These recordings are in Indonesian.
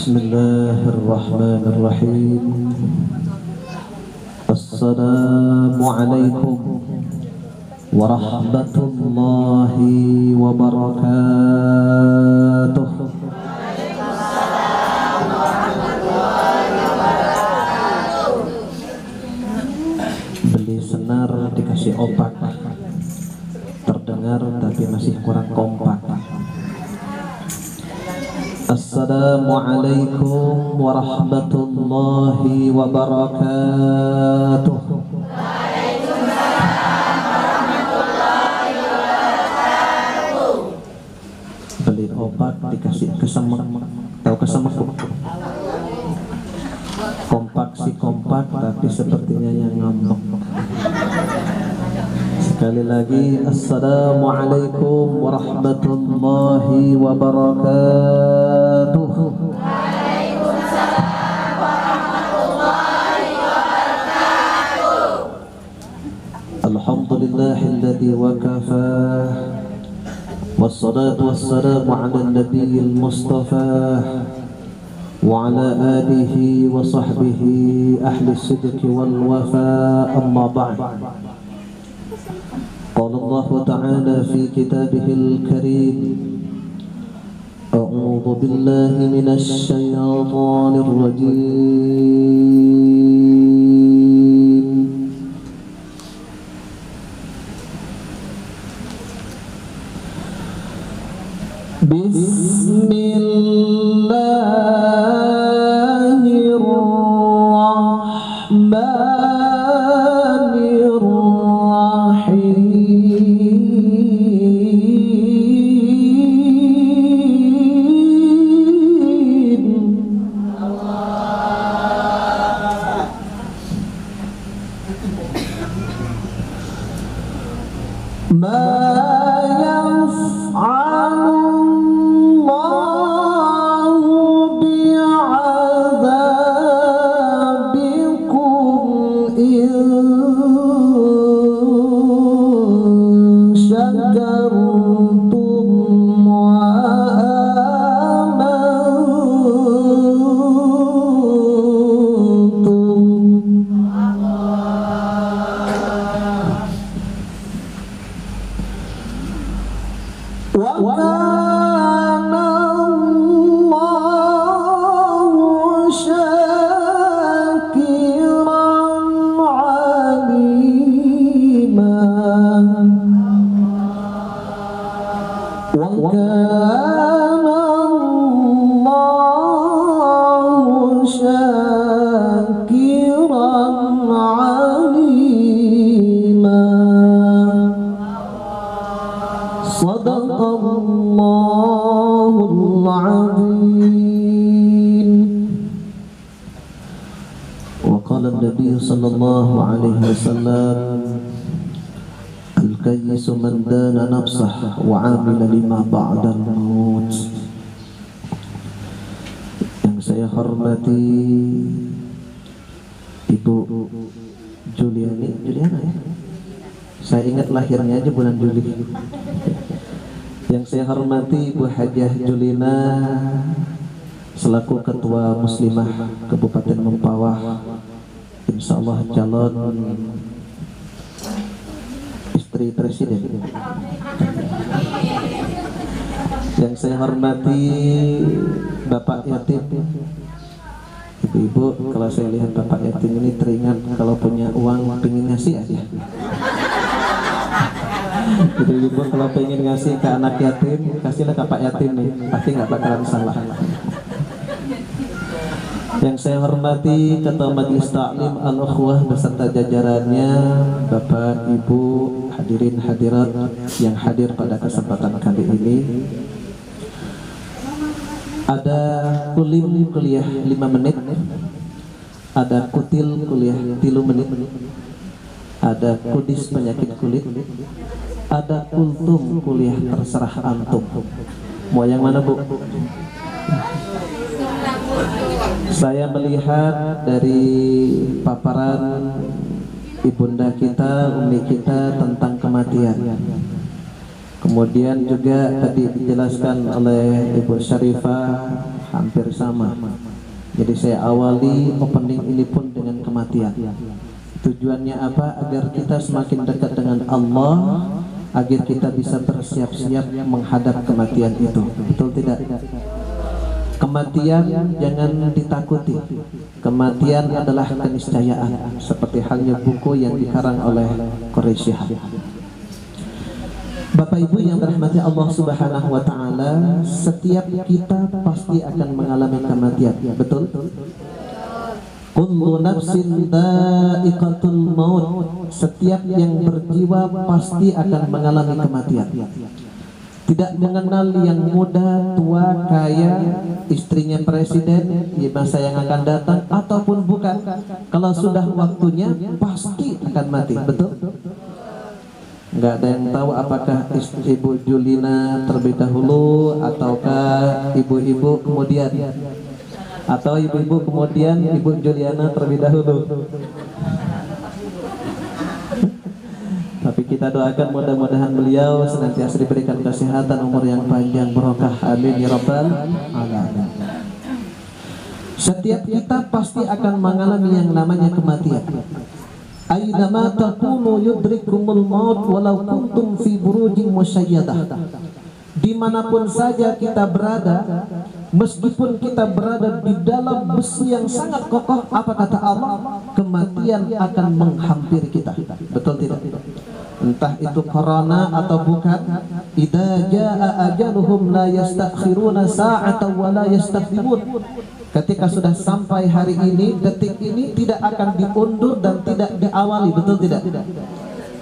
Bismillahirrahmanirrahim. Assalamualaikum warahmatullahi wabarakatuh. Beli senar dikasih opak, terdengar tapi masih kurang kompak. Assalamualaikum warahmatullahi wabarakatuh. Waalaikumsalam warahmatullahi wabarakatuh. Beli obat dikasih kesemek. Tahu kesemek? Kompak si kompak tapi sepertinya yang ngambek. Sekali lagi, assalamualaikum warahmatullahi wabarakatuh. Waalaikumsalam warahmatullahi wabarakatuh. Alhamdulillahilladzi wakafa, wassalatu wassalamu ala nabiyil mustafa wa ala alihi wa sahbihi ahli sidqi wal wafa, amma ba'd. قال الله تعالى في كتابه الكريم: أعوذ بالله من الشيطان الرجيم. بسم الله الرحمن الرحيم. Sallallahu alaihi wasallam, al-kayyisu man dana nafsah wa amila lima ba'dal maut. Yang saya hormati Ibu Juliana ya. Saya ingat lahirnya aja bulan Juli. Yang saya hormati Ibu Hajah Julina selaku Ketua Muslimah Kabupaten Mempawah, insyaallah calon istri presiden. Yang saya hormati Bapak Yatim. Ibu-ibu, kalau saya lihat Bapak Yatim ini teringat kalau punya uang pengen ngasih aja. Ibu-ibu kalau pengen ngasih ke anak yatim, kasihlah ke Pak Yatim nih, pasti nggak bakalan salah. Yang saya hormati Ketua Majelis Ta'lim Al-Ukhwah beserta jajarannya, Bapak, Ibu, hadirin hadirat yang hadir pada kesempatan kali ini. Ada kulim kuliah 5 menit, ada kutil kuliah 3 menit, ada kudis penyakit kulit, ada kultum kuliah terserah antum. Mau yang mana, Bu? Saya melihat dari paparan ibunda kita, umi kita tentang kematian. Kemudian juga tadi dijelaskan oleh Ibu Syarifah hampir sama. Jadi saya awali opening ini pun dengan kematian. Tujuannya apa? Agar kita semakin dekat dengan Allah, agar kita bisa bersiap-siap menghadap kematian itu. Betul tidak? Kematian jangan ditakuti. Kematian adalah keniscayaan, seperti halnya buku yang dikarang oleh Quraisy. Bapak Ibu yang dirahmati Allah Subhanahu wa taala, setiap kita pasti akan mengalami kematian. Betul? Kullu nafsin dha'iqatul maut. Setiap yang berjiwa pasti akan mengalami kematian. Tidak mengenal yang muda, tua, kaya, istrinya presiden di masa yang akan datang ataupun bukan. Kalau sudah waktunya pasti akan mati. Betul? Nggak ada yang tahu apakah Ibu Julina terlebih dahulu ataukah ibu-ibu kemudian, atau ibu-ibu kemudian Ibu Juliana terlebih dahulu. Tapi kita doakan mudah-mudahan beliau senantiasa diberikan kesehatan, umur yang panjang, barokah, amin ya rabbal alamin. Setiap kita pasti akan mengalami yang namanya kematian. Aidama takunu yudrikumul maut walau kuntum fi burujin musyayyadah. Dimanapun saja kita berada, meskipun kita berada di dalam besi yang sangat kokoh, apa kata Allah? Kematian akan menghampiri kita. Betul tidak? Entah itu corona atau bukan, idza jaa ajaluhum la yastakhiruna sa'atan wa la yastaqdimun. Ketika sudah sampai hari ini, detik ini tidak akan diundur dan tidak diawali. Betul tidak?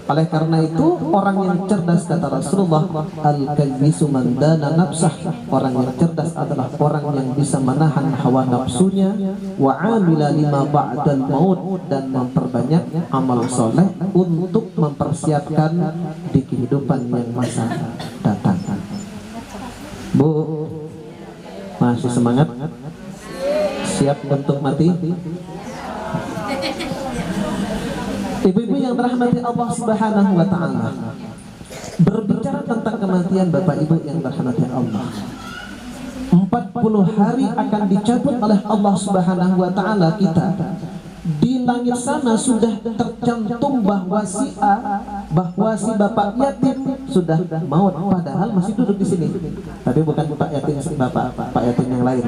Oleh karena itu, orang yang cerdas, kata Rasulullah, al-kayyisu man dana nafsah. Orang yang cerdas adalah orang yang bisa menahan hawa nafsunya, wa amila lima ba'dal maut, dan memperbanyak amal soleh untuk mempersiapkan di kehidupan yang masa datang. Bu, masih semangat? Siap untuk mati? Ibu-ibu yang dirahmati Allah Subhanahu wa taala, berbicara tentang kematian, Bapak Ibu yang dirahmati Allah, 40 hari akan dicabut oleh Allah Subhanahu wa taala kita. Di langit sana sudah tercantum bahwa si bapak yatim sudah maut, padahal masih duduk di sini. Tapi bukan bapak yatim, bapak yatim yang lain.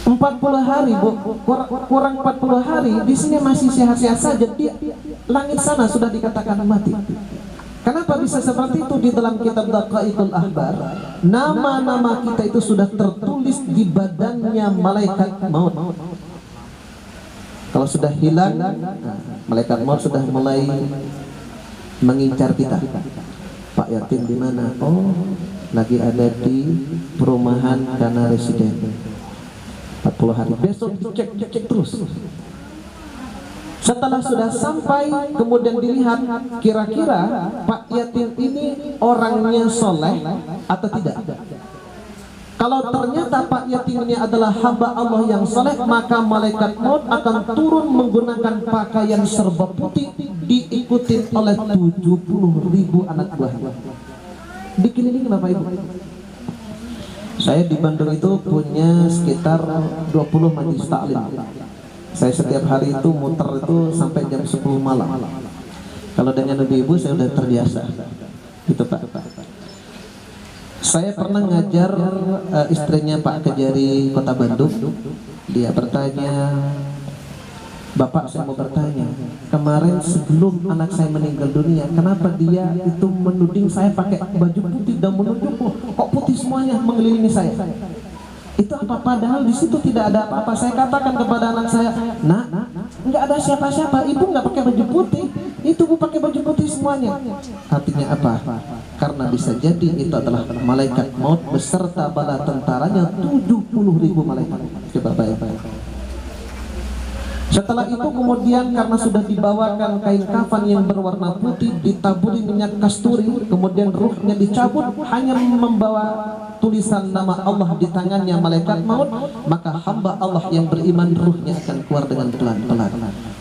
40 hari, Bu, kurang 40 hari di sini masih sehat-sehat saja. Di langit sana sudah dikatakan mati. Kenapa bisa seperti itu? Di dalam kitab Daqaiqul Ahbar, nama-nama kita itu sudah tertulis di badannya malaikat maut. Kalau sudah hilang, malaikat maut sudah mulai mengincar kita. Pak yatim di mana? Oh, lagi ada di perumahan Dana Residen. 40 hari, besok dicek terus. Setelah sudah sampai, kemudian dilihat kira-kira Pak yatim ini orangnya soleh atau tidak. Kalau ternyata Pak yatim ini adalah hamba Allah yang soleh, maka malaikat maut akan turun menggunakan pakaian serba putih, diikuti oleh 70.000 anak buahnya. Dikelilingi Bapak Ibu. Saya di Bandung itu punya sekitar 20 majelis taklim. Saya setiap hari itu muter itu sampai jam 10 malam. Kalau dengan ibu-ibu saya udah terbiasa. Gitu Pak. Saya pernah ngajar istrinya Pak Kejari Kota Bandung. Dia bertanya, Bapak, saya mau bertanya, kemarin sebelum anak saya meninggal dunia, kenapa dia itu menuding saya pakai baju putih dan menunjuk kok putih semuanya mengelilingi saya? Itu apa? Padahal di situ tidak ada apa-apa. Saya katakan kepada anak saya, Nak, nggak ada siapa-siapa. Ibu nggak pakai baju putih. Itu Bu pakai baju putih semuanya. Artinya apa? Karena bisa jadi itu adalah malaikat maut beserta bala tentaranya, 70.000 malaikat. Coba bayangkan. Setelah itu kemudian karena sudah dibawakan kain kafan yang berwarna putih, ditaburi minyak kasturi, kemudian ruhnya dicabut, hanya membawa tulisan nama Allah di tangannya malaikat maut, maka hamba Allah yang beriman ruhnya akan keluar dengan pelan-pelan.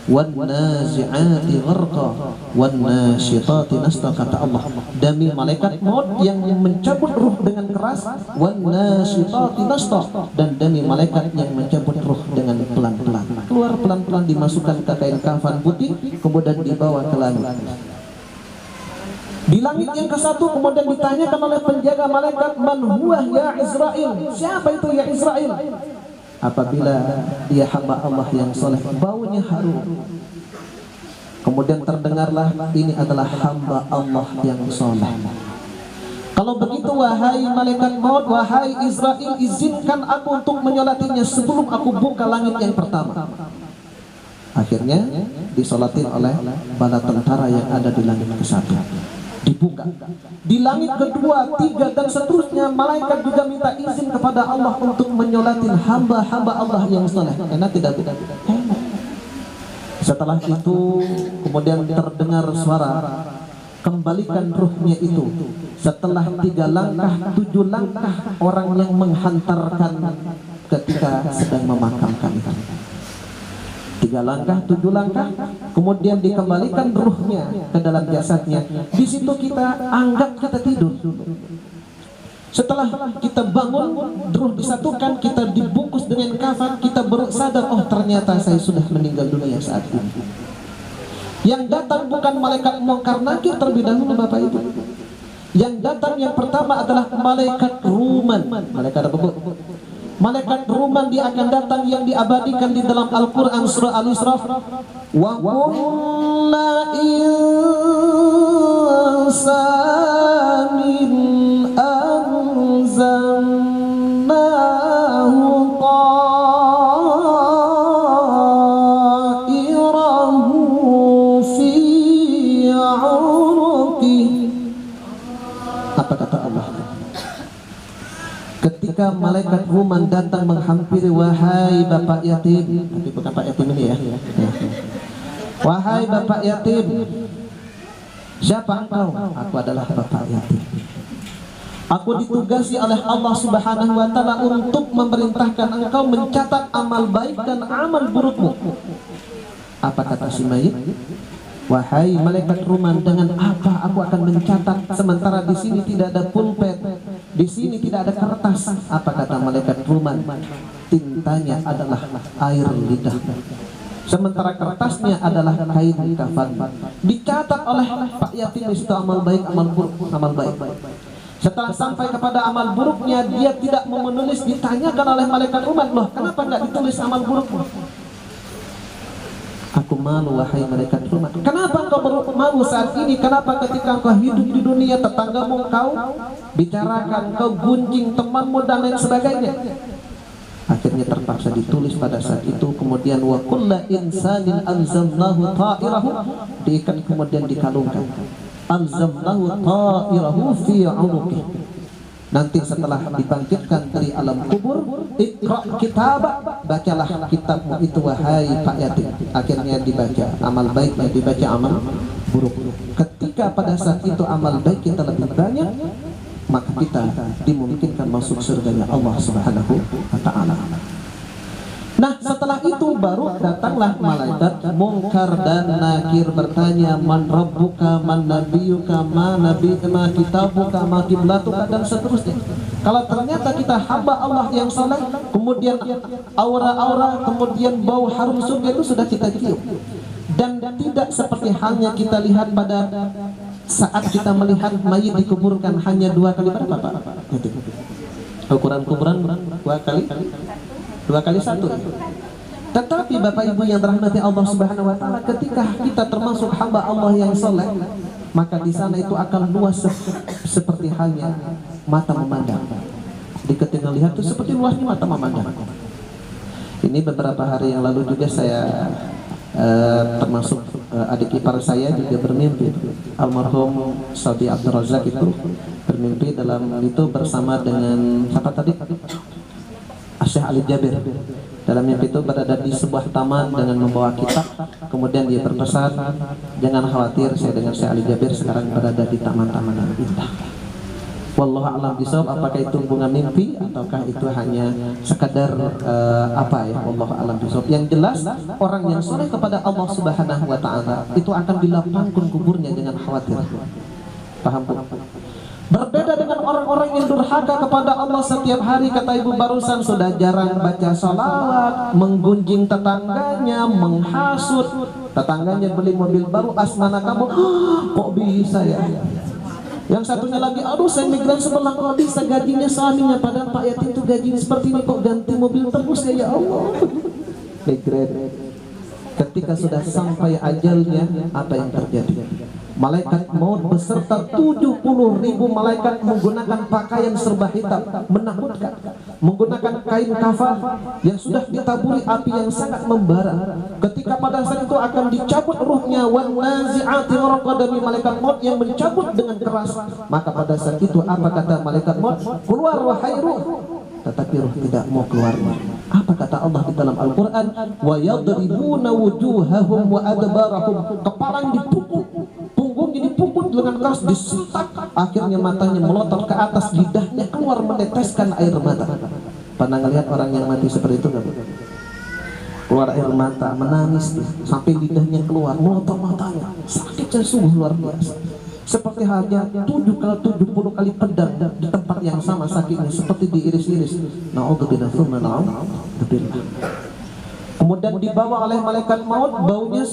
Wan nazi'ati gharqa wan nasyitati nashta, kata Allah, demi malaikat maut yang mencabut ruh dengan keras, wan nasyitati nashta, dan demi malaikat yang mencabut ruh dengan pelan-pelan. Keluar pelan-pelan, dimasukkan ke kain kafan putih, kemudian dibawa ke langit. Di langit yang ke-1 kemudian ditanyakan oleh penjaga malaikat, man huwa ya Israil, siapa itu ya Israil? Apabila dia hamba Allah yang soleh, baunya harum. Kemudian terdengarlah, ini adalah hamba Allah yang soleh. Kalau begitu wahai malaikat maut, wahai Israil, izinkan aku untuk menyolatinya sebelum aku buka langit yang pertama. Akhirnya disolatin oleh bala tentara yang ada di langit ke-1. Dibuka. Di langit kedua, 3 dan seterusnya, malaikat juga minta izin kepada Allah untuk menyolatin hamba-hamba Allah yang soleh. Karena tidak beda-beda. Setelah itu kemudian terdengar suara, kembalikan ruhnya itu. Setelah 3 langkah, 7 langkah orang yang menghantarkan ketika sedang memakamkan. 3 langkah, 7 langkah, kemudian dikembalikan ruhnya ke dalam jasadnya. Di situ kita anggap kita tidur. Setelah kita bangun, ruh disatukan, kita dibungkus dengan kafan, kita baru sadar, oh ternyata saya sudah meninggal dunia saat ini. Yang datang bukan malaikat Munkar Nakir terlebih dahulu, Bapak Ibu. Yang datang yang pertama adalah malaikat Ruman. Malaikat apa, Bu? Malaikat Ruman, dia akan datang yang diabadikan di dalam Al-Quran surah Al-Isra. Wa kullu insanin anzalnahu ta'irahu fi 'unuqihi. Apa kata Allah? Ketika malaikat Ruman datang menghampiri, wahai bapak yatim, tapi bukan pak yatim ini ya, wahai bapak yatim, siapa engkau? Aku adalah bapak yatim. Aku ditugasi oleh Allah Subhanahu wa Ta'ala untuk memerintahkan engkau mencatat amal baik dan amal burukmu. Apa kata si mayit? Wahai malaikat Ruman, dengan apa aku akan mencatat sementara di sini tidak ada pulpen, di sini tidak ada kertas? Apa kata malaikat Ruman? Tintanya adalah air lidah, sementara kertasnya adalah kain kafan. Dicatat oleh pak yatim itu amal baik, amal buruk, amal baik. Setelah sampai kepada amal buruknya, dia tidak mau menulis. Ditanyakan oleh malaikat Ruman, loh kenapa nggak ditulis amal burukmu? Aku malu, wahai malaikat Ruman. Kenapa engkau malu saat ini? Kenapa ketika engkau hidup di dunia tetanggamu kau bicarakan, kau gunjing temanmu dan lain sebagainya? Akhirnya terpaksa ditulis pada saat itu. Kemudian wa kullu insanin anzalnahu ta'irahu, diikat kemudian dikalungkan. Anzalnahu ta'irahu fi 'unuqihi. Nanti setelah dibangkitkan dari alam kubur, iqra kitabak, bacalah kitabmu itu wahai pak yatim. Akhirnya dibaca amal baiknya, dibaca amal buruk. Ketika pada saat itu amal baik kita lebih banyak, maka kita dimungkinkan masuk surganya Allah Subhanahu wa Ta'ala. Nah setelah itu baru datanglah malaikat Munkar dan Nakir bertanya, man rabbuka, man nabiyuka, ma nabiyuka, ma kitabuka, ma kiblatuka, dan seterusnya. Kalau ternyata kita hamba Allah yang saleh, kemudian aura-aura, kemudian bau harum surga itu sudah kita cium. Dan tidak seperti halnya kita lihat pada saat kita melihat mayit dikuburkan hanya 2 kali. Berapa Pak? Ukuran kuburan 2 kali 1. Tetapi Bapak Ibu yang dirahmati Allah Subhanahu wa Ta'ala, ketika kita termasuk hamba Allah yang soleh, maka di sana itu akan luas seperti halnya mata memandang. Di ketika lihat itu seperti luasnya mata memandang. Ini beberapa hari yang lalu juga saya termasuk adik ipar saya juga bermimpi. Almarhum Saudi Abdul Razak itu bermimpi dalam itu bersama dengan siapa tadi? Syekh Ali Jabir. Dalam mimpi itu berada di sebuah taman dengan membawa kitab. Kemudian dia berpesan, jangan khawatir, saya dengan Syekh Ali Jabir sekarang berada di taman-taman yang indah. Wallahu a'lam bishawab. Apakah itu bunga mimpi ataukah itu hanya sekadar apa ya? Wallahu a'lam bishawab. Yang jelas orang yang soleh kepada Allah Subhanahu wa taala itu akan dilapangkan kuburnya dengan khawatir. Paham Bu? Berbeda dengan orang-orang yang durhaka kepada Allah setiap hari, kata ibu barusan, sudah jarang baca salawat, menggunjing tetangganya, menghasut tetangganya beli mobil baru, asmana kamu, kok bisa ya? Yang satunya lagi, aduh saya migran sebelah, kok bisa gajinya suaminya, padahal Pak Yatim itu gajinya seperti ini, kok ganti mobil terus ya Allah. Migran. Ketika sudah sampai ajalnya, apa yang terjadi? Malaikat maut beserta 70.000 malaikat menggunakan pakaian serba hitam, menakutkan, menggunakan kain kafan yang sudah ditaburi api yang sangat membara. Ketika pada saat itu akan dicabut ruhnya, wan nazi'ati gharqa, demi malaikat maut yang mencabut dengan keras. Maka pada saat itu apa kata malaikat maut? Keluar wahai ruh. Tetapi ruh tidak mau keluar. Apa kata Allah di dalam Al-Quran? Wa yadribuna wujuhahum wa adbarahum. Kepala yang dipukul, punggungnya dipukul dengan keras, disentak, akhirnya matanya melotot ke atas, lidahnya keluar meneteskan air mata. Pernah ngelihat orang yang mati seperti itu nggak? Keluar air mata, menangis sampai lidahnya keluar, melotot matanya, sakitnya sungguh luar biasa. Seperti halnya 70 kali pedang di tempat yang sama sakitnya, seperti diiris-iris. Na'udzubillah tsumma na'udzubillah. Kemudian dibawa oleh malaikat maut, baunya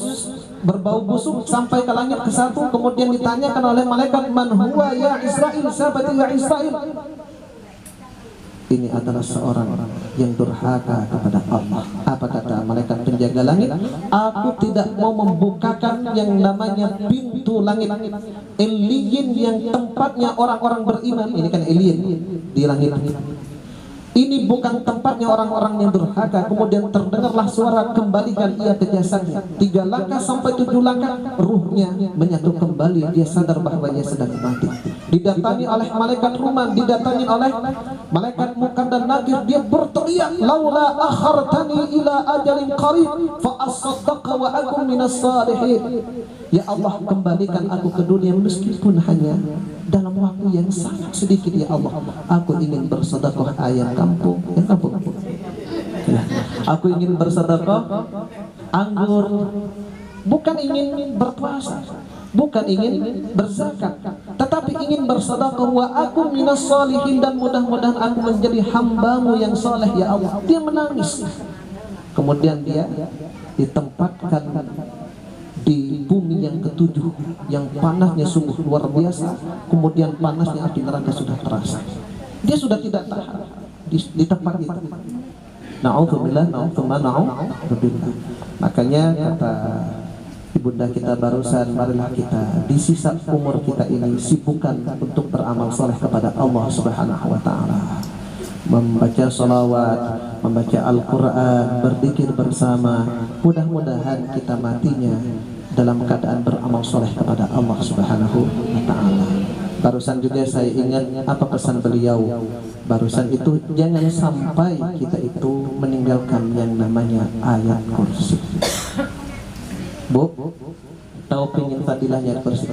berbau busuk sampai ke langit ke-1. Kemudian ditanyakan oleh malaikat, man huwa ya Israil, sahabat ya Israil. Ini adalah seorang yang durhaka kepada Allah. Apa kata malaikat penjaga langit? Aku tidak mau membukakan yang namanya pintu langit Iliyin, yang tempatnya orang-orang beriman. Ini kan Iliyin di langit. Ini bukan tempatnya orang-orang yang durhaka. Kemudian terdengarlah suara, kembalikan ia ke jasadnya. 3 langkah sampai 7 langkah, ruhnya menyatu kembali. Dia sadar bahwa ia sedang mati. Didatangi oleh malaikat Ruman, didatangi oleh malaikat Munkar dan Nakir. Dia berteriak, laula akhartani ila ajalin qarib fa asaddaqa wa akum minas salihin. Ya Allah, kembalikan aku ke dunia meskipun hanya dalam waktu yang sangat sedikit. Ya Allah, aku ingin bersedekah ayam kampung, ya kampung. Aku ingin bersedekah anggur, bukan ingin berpuasa, bukan ingin berzakat, tetapi ingin bersedekah. Wa aku minas sholihin, dan mudah-mudahan aku menjadi hambamu yang soleh. Ya Allah, dia menangis. Kemudian dia ditempatkan di bumi yang ke-7 yang panasnya sungguh luar biasa. Kemudian panasnya api neraka sudah terasa. Dia sudah tidak tahan di tempat itu. Na'udzubillah, na'udzubillah. Makanya kata ibunda kita barusan, marilah kita di sisa umur kita ini sibukkan untuk beramal soleh kepada Allah Subhanahu wa ta'ala. Membaca salawat, membaca Al-Quran, berzikir bersama. Mudah-mudahan kita matinya dalam keadaan beramal soleh kepada Allah Subhanahu wa ta'ala. Barusan juga saya ingat apa pesan beliau. Barusan itu, jangan sampai kita itu meninggalkan yang namanya ayat kursi. Bu, tahu pingin fadilahnya kursi?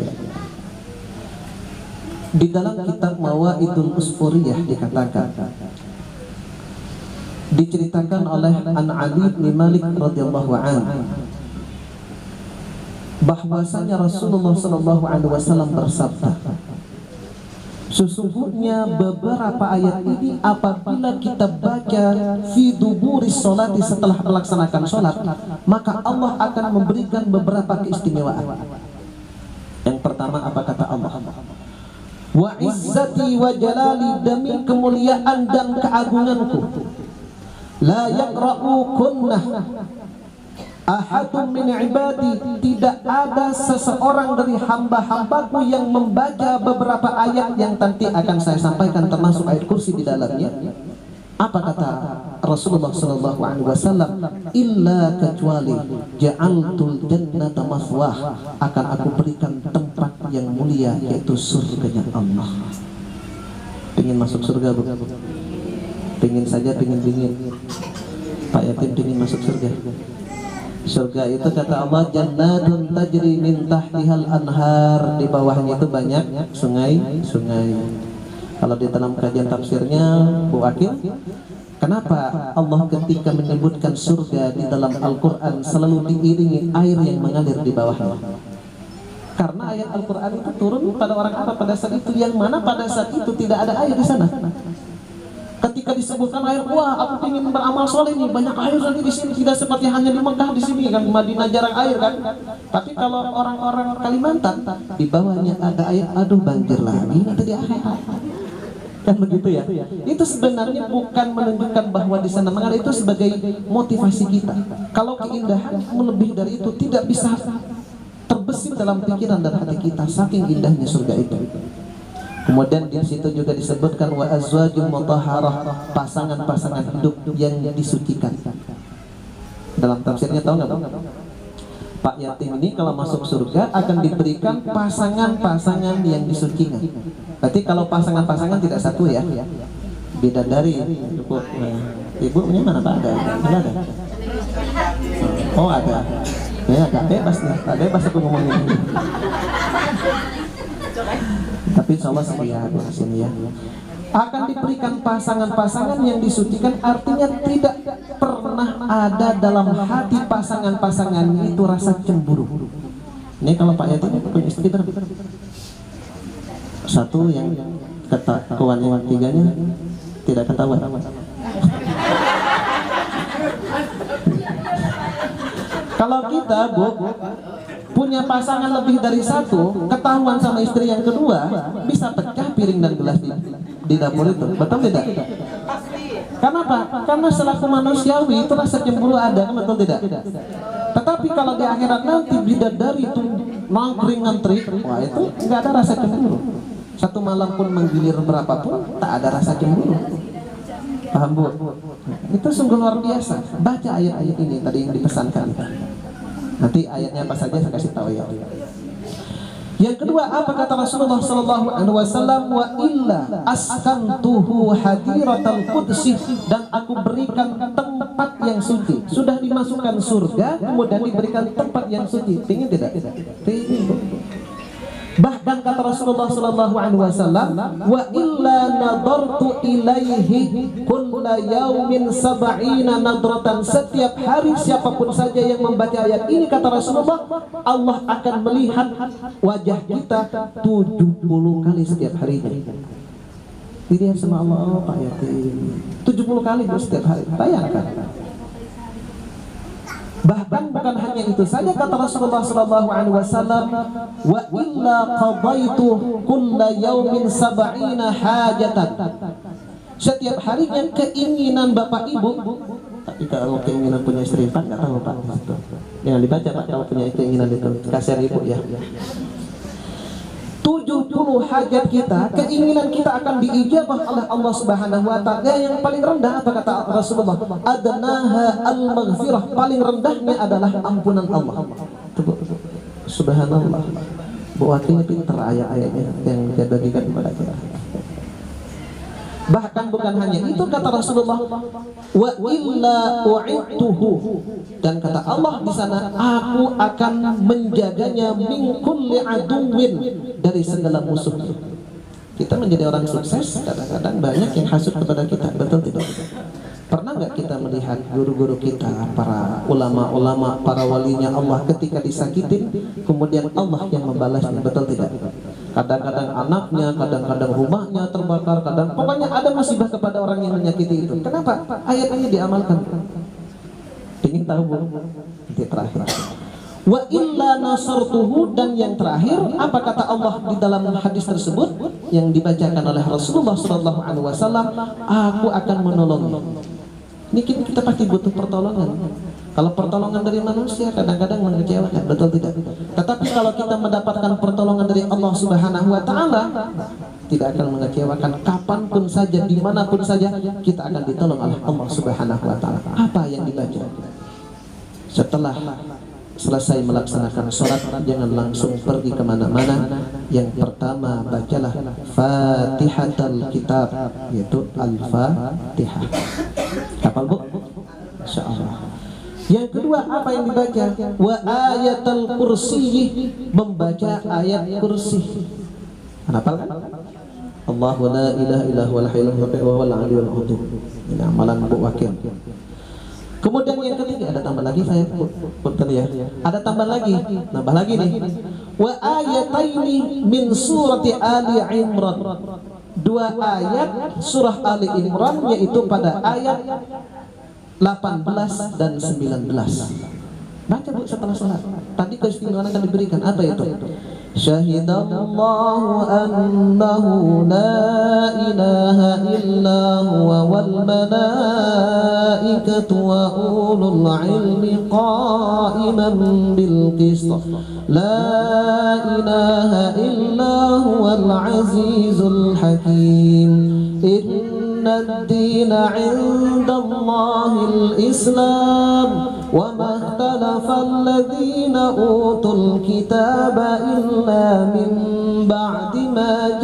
Di dalam kitab Mawaidul Usfuriyah dikatakan, diceritakan oleh An Ali bin Malik radhiyallahu anhu bahwasanya Rasulullah sallallahu alaihi wasallam bersabda, sesungguhnya beberapa ayat ini apabila kita baca fi duburis sholati, setelah melaksanakan sholat, maka Allah akan memberikan beberapa keistimewaan. Yang pertama, apa kata Allah? Wa izzati wa jalali, demi kemuliaan dan keagunganku, la yaqra'u kunnah ahadun min ibadi, tidak ada seseorang dari hamba-hambaku yang membaca beberapa ayat yang nanti akan saya sampaikan, termasuk ayat kursi di dalamnya. Apa kata Rasulullah sallallahu alaihi wasallam? Illa kecuali ja'altul jannata maswah, akan aku berikan tempat yang mulia, yaitu surganya Allah. Pengen masuk surga, Bu? Pengen saja, pengen dingin. Pak Yatim pengen masuk surga. Surga itu kata Allah, jannatun tajri min tahtihal anhar, di bawahnya itu banyak sungai-sungai. Kalau di dalam kajian tafsirnya Bu Akil, kenapa Allah ketika menyebutkan surga di dalam Al-Quran selalu diiringi air yang mengalir di bawahnya? Karena ayat Al-Quran itu turun pada orang Arab pada saat itu, yang mana pada saat itu tidak ada air di sana. Ketika disebutkan air, wah aku ingin beramal soleh nih, banyak air lagi di sini, tidak seperti hanya di Mekah di sini kan, Madinah jarang air kan. Tapi kalau orang-orang Kalimantan di bawahnya ada air, aduh banjir lagi nanti di akhir. Kan begitu ya. Itu sebenarnya bukan menunjukkan bahwa di sana mengalir, itu sebagai motivasi kita. Kalau keindahan melebih dari itu tidak bisa terbesit dalam pikiran dan hati kita, saking indahnya surga itu. Kemudian di situ juga disebutkan wa azwajum mutahharah, pasangan-pasangan hidup yang disucikan. Dalam tafsirnya tahu nggak Pak yatim ini kalau masuk surga akan diberikan pasangan-pasangan yang disucikan. Berarti kalau pasangan-pasangan tidak satu ya, bidadari. Ibu punya mana Pak? Ada? Oh ada. Ya agak bebas nih, bebas aku ngomongin ini. Tapi insya Allah setia di sini ya. Akan diberikan pasangan-pasangan yang disucikan, artinya tidak pernah ada dalam hati pasangan-pasangan itu rasa cemburu. Ini kalau Pak Yatim punya istri berapa? Satu yang ketahuan, yang tiganya tidak ketahuan. Kalau kita Bu punya pasangan lebih dari satu, ketahuan sama istri yang kedua, bisa pecah piring dan gelas di dapur itu. Betul tidak? Kenapa? Karena selaku manusiawi itu rasa cemburu ada, betul tidak? Tetapi kalau di akhirat nanti bidadari itu nongkring ngantri, wah itu nggak ada rasa cemburu. Satu malam pun menggilir berapapun, tak ada rasa cemburu. Paham Bu? Itu sungguh luar biasa. Baca ayat-ayat ini tadi yang dipesankan. Nanti ayatnya apa saja saya kasih tahu ya. Yang kedua, apa kata Rasulullah sallallahu alaihi wasallam, wa illa askantuhu hadiratal qudsi, dan aku berikan tempat yang suci. Sudah dimasukkan surga, kemudian diberikan tempat yang suci. Pingin tidak? Pingin. Bahkan kata Rasulullah sallallahu alaihi wasallam, wa illa nadartu ilaihi kulla yaumin sab'ina nadratan. Setiap hari siapapun saja yang membaca ayat ini, kata Rasulullah, Allah akan melihat wajah kita 70 kali setiap harinya. Dilihat sama Allah, Pak Yatim 70 kali setiap hari. Bayangkan. Bahkan bukan hanya itu saja, kata Rasulullah sallallahu alaihi wasallam, wa illa qadaitu kulla yaumin sab'ina hajatan. Setiap harinya keinginan Bapak Ibu, tapi kalau keinginan punya istri Pak nggak tahu Pak. Yang dibaca Pak kalau punya keinginan itu, kasihan Ibu ya. 70 hajat kita, keinginan kita akan diijabah oleh Allah Subhanahu wa taala. Yang paling rendah apa kata Rasulullah? Adnaha al-maghfirah, paling rendahnya adalah ampunan Allah. Subhanallah. Bu Wakil pintar ayat-ayatnya yang dia bagikan kepada kita. Bahkan bukan hanya itu, kata Rasulullah, wa illa u'idtuhu, dan kata Allah di sana, aku akan menjaganya min kulli aduwwin, dari segala musuh. Kita menjadi orang sukses, kadang-kadang banyak yang hasut kepada kita, betul tidak? Pernah nggak kita melihat guru-guru kita, para ulama-ulama, para walinya Allah, ketika disakitin, kemudian Allah yang membalasnya, betul tidak? Kadang-kadang anaknya, kadang-kadang rumahnya terbakar, pokoknya ada musibah kepada orang yang menyakiti itu. Kenapa? Ayat-ayat diamalkan. Ingin tahu Bu? Nanti terakhir. Wa illa nasartuhu, dan yang terakhir apa kata Allah di dalam hadis tersebut yang dibacakan oleh Rasulullah sallallahu alaihi wasallam, aku akan menolongnya. Ini kita pasti butuh pertolongan. Kalau pertolongan dari manusia kadang-kadang mengecewakan, betul tidak? Tetapi kalau kita mendapatkan pertolongan dari Allah Subhanahu wa taala, tidak akan mengecewakan. Kapanpun saja, dimanapun saja, kita akan ditolong oleh Allah Subhanahu wa taala. Apa yang dibaca? Setelah selesai melaksanakan sholat, jangan langsung pergi kemana-mana. Yang pertama, bacalah Fatihatul Kitab, yaitu Al-Fatihah. Hafal Bu? Insyaallah. Yang kedua, apa yang dibaca? Wa ayatul kursi, membaca ayat kursi. Hafal kan? Allahu la ilaha illa huwal hayyul qayyum wa huwal aliyyul azim. Ini amalan Bu Wakil. Kemudian yang ketiga ada tambah lagi saya punten ya. Ada tambah lagi, nambah lagi nih. Wa ayataini min surati Ali Imran. 2 ayat surah Ali Imran yaitu pada ayat 18 dan 19. Baca Bu setelah salat. Tadi keistimewaan akan diberikan apa itu? Syahidallahu annahu la ilaha illa huwa wal malaikatu wa ulul ilmi qa'iman bil qist. La ilaha illa huwal azizul hakim. Inna ad-dina 'inda Allahil Islam. وما اختلف الذين أوتوا الكتاب إلا من بعد ما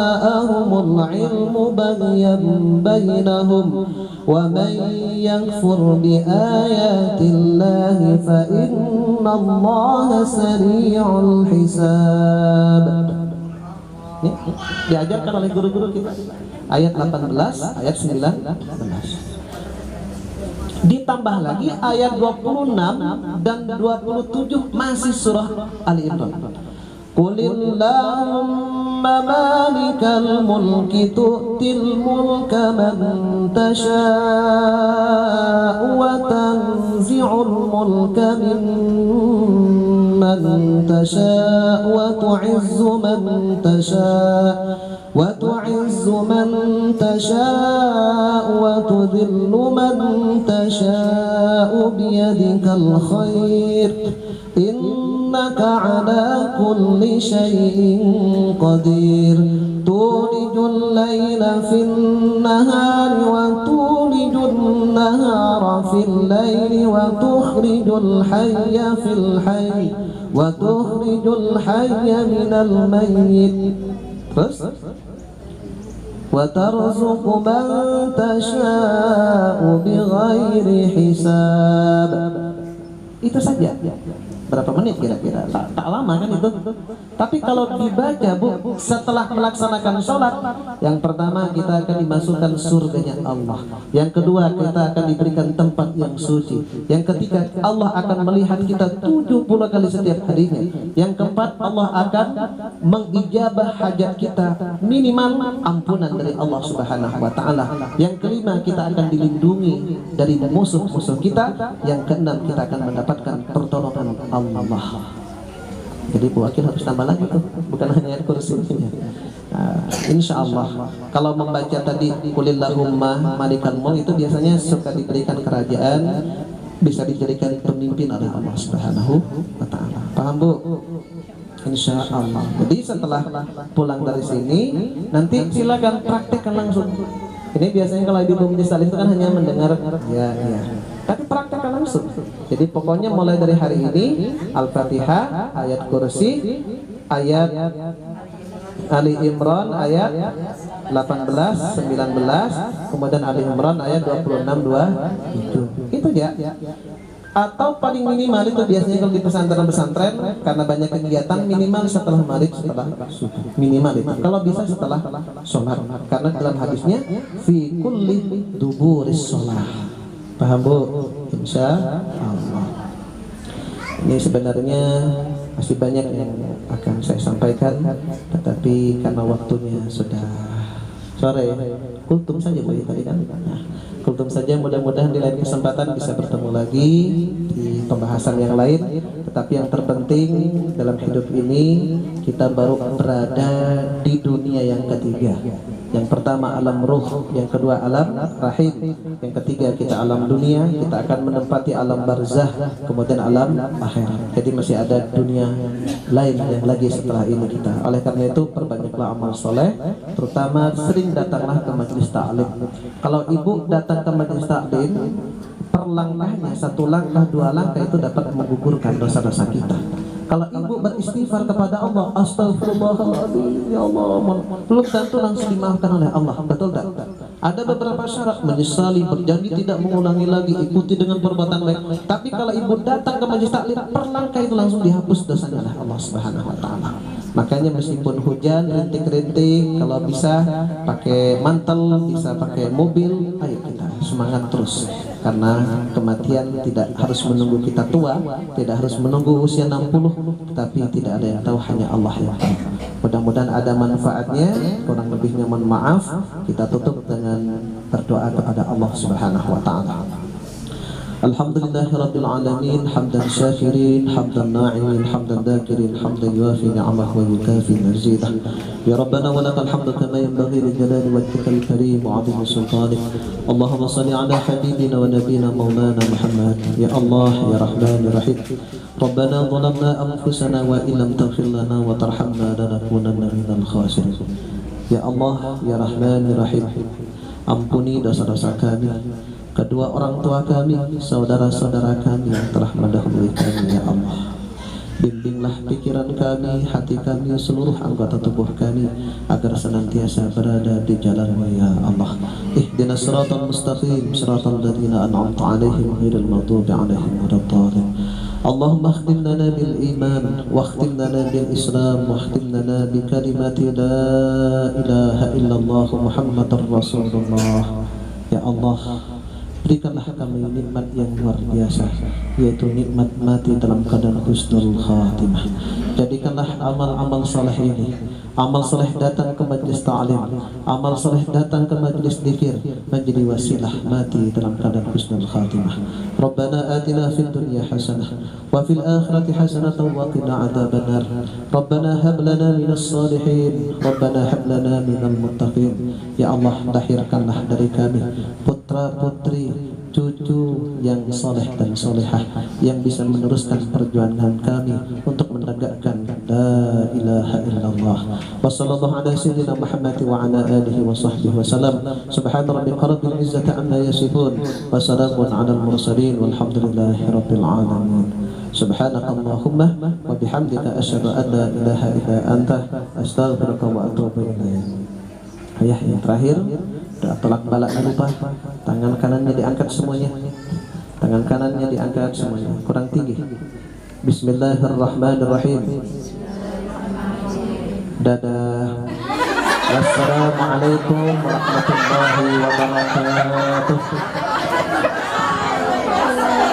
جاءهم العلم بغيا بينهم ومن يكفر بآيات الله فإن الله سريع الحساب. Ini diajarkan oleh guru-guru kita. Ayat 18, ayat 19. Ditambah lagi ayat 26 dan 27 masih surah Ali Imran. Qulillahumma malikal mulki tu'til mulka man tasha'u wa tanzi'ul mulka mimman tasha'u wa tu'izzu man tasha'u وتعز من تشاء وتذل من تشاء بيدك الخير إنك على كل شيء قدير تولج الليل في النهار وتولج النهار في الليل وتخرج الحي في الحي وتخرج الحي من الميت وترزق من تشاء بغير حساب. Itu saja. Berapa menit kira-kira? Tak lama kan itu. Tapi kalau dibaca Bu, setelah melaksanakan sholat, yang pertama kita akan dimasukkan surganya Allah. Yang kedua kita akan diberikan tempat yang suci. Yang ketiga Allah akan melihat kita 70 kali setiap harinya. Yang keempat Allah akan mengijabah hajat kita, minimal ampunan dari Allah Subhanahu wa taala. Yang kelima kita akan dilindungi dari musuh-musuh kita. Yang keenam kita akan mendapatkan pertolongan Allah. Jadi Bu Wakil harus tambah lagi tuh, bukan hanya kursinya. Insya Allah kalau membaca tadi Qulillahumma malikal mulk itu biasanya suka diberikan kerajaan, bisa dijadikan pemimpin oleh Allah Subhanahu wa taala. Paham Bu? Insya Allah. Jadi setelah pulang dari sini nanti silakan praktekkan langsung. Ini biasanya kalau ibu majelis taklim itu kan hanya mendengar ya. Tapi praktekkan langsung. Jadi pokoknya mulai dari hari ini Al-Fatihah, ayat kursi, ayat Ali Imran ayat 18, 19, kemudian Ali Imran ayat 26, 27. Itu ya. Atau paling minimal itu biasanya kalau di pesantren-pesantren karena banyak kegiatan minimal setelah maghrib, setelah subuh. Minimal itu. Kalau bisa setelah sholat. Karena dalam hadisnya fi kulli duburis sholat. Paham Bu? Insya Allah. Ini sebenarnya masih banyak yang akan saya sampaikan, tetapi karena waktunya sudah sore, kultum saja Bu tadi kan. Nah, kultum saja, mudah-mudahan di lain kesempatan bisa bertemu lagi di pembahasan yang lain. Tetapi yang terpenting dalam hidup ini kita baru berada di dunia yang ketiga. Yang pertama alam ruh, yang kedua alam rahim, yang ketiga kita alam dunia, kita akan menempati alam barzah, kemudian alam akhirat. Jadi masih ada dunia lain yang lagi setelah ini kita. Oleh karena itu perbanyaklah amal soleh, terutama sering datanglah ke majelis taklim. Kalau ibu datang ke majelis taklim, per langkahnya 1 langkah 2 langkah itu dapat menggugurkan dosa-dosa kita. Kalau ibu beristighfar kepada Allah, astagfirullahaladzim, ya Allah, belum tentu langsung dimaafkan oleh Allah, betul tak? Ada beberapa syarat, menyesali, berjanji tidak mengulangi lagi, ikuti dengan perbuatan baik. Tapi kalau ibu datang ke majelis taklim, per langkah itu langsung dihapus dosanya oleh Allah Subhanahu wa taala. Makanya meskipun hujan rintik-rintik, kalau bisa pakai mantel, bisa pakai mobil, ayo kita semangat terus. Karena kematian tidak harus menunggu kita tua, tidak harus menunggu usia 60, tapi tidak ada yang tahu, hanya Allah yang tahu. Mudah-mudahan ada manfaatnya. Kurang lebihnya mohon maaf. Kita tutup dengan berdoa kepada Allah Subhanahu wa taala. Alhamdulillahirabbil alamin, hamdan syakirin, hamdan na'imin, hamdan dakirin, hamdan yuafi ni'amahu wa yukafi mazidah. Ya Rabbana wa lakal hamdu kama yanbaghi li jalali wajhikal karim wa 'azimi sultanik. Allahumma shalli ala habibina wa nabiyina maulana Muhammad. Ya Allah ya Rahman ya Rahim. Rabbana zalamna anfusana wa illam taghfir lana wa tarhamna lanakunanna minal khasirin. Ya Allah ya Rahman ya Rahim. Ampuni dosa-dosa kami, kedua orang tua kami, saudara-saudara kami yang telah mendahului kami, ya Allah. Bimbinglah pikiran kami, hati kami, seluruh anggota tubuh kami, agar senantiasa berada di jalan-Mu, ya Allah. Ihdinas siratal mustaqim, siratal ladzina an'amta 'alaihim ghairil maghdubi 'alaihim waladdallin. Allahumma khtim lana bil iman, wa khtim lana bil islam, wa khtim lana bi kalimati la ilaha illallah Muhammadar Rasulullah. Ya Allah, berikanlah kami nikmat yang luar biasa, yaitu nikmat mati dalam keadaan husnul khatimah. Jadikanlah amal-amal saleh ini, amal saleh datang ke majlis ta'lim, amal saleh datang ke majlis dzikir, menjadi wasilah mati dalam keadaan husnul khatimah. Rabbana atina fid dunya hasanah wa fil akhirati hasanah wa qina adzabannar. Rabbana hab lana minas salihin, Rabbana hab lana minal muttaqin. Ya Allah, lahirkanlah dari kami putra-putri, cucu yang soleh dan solehah, yang bisa meneruskan perjuangan kami untuk menegakkan la ilaha illallah. Wa sallallahu ala sayyidina Muhammad wa ala alihi wa sahbihi wa salam. Subhana rabbika rabbil izzati amma yasifun, wa salamun ala al mursalin, walhamdulillahi rabbil alamin. Subhanakallahumma wa bihamdika asyhadu an la ilaha illa anta, astaghfiruka wa atubu ilaik. Ayah, yang terakhir doa tolak balak lupa. Tangan kanannya diangkat semuanya, tangan kanannya diangkat semuanya, kurang tinggi. Bismillahirrahmanirrahim. Dadah. Wassalamualaikum warahmatullahi wabarakatuh.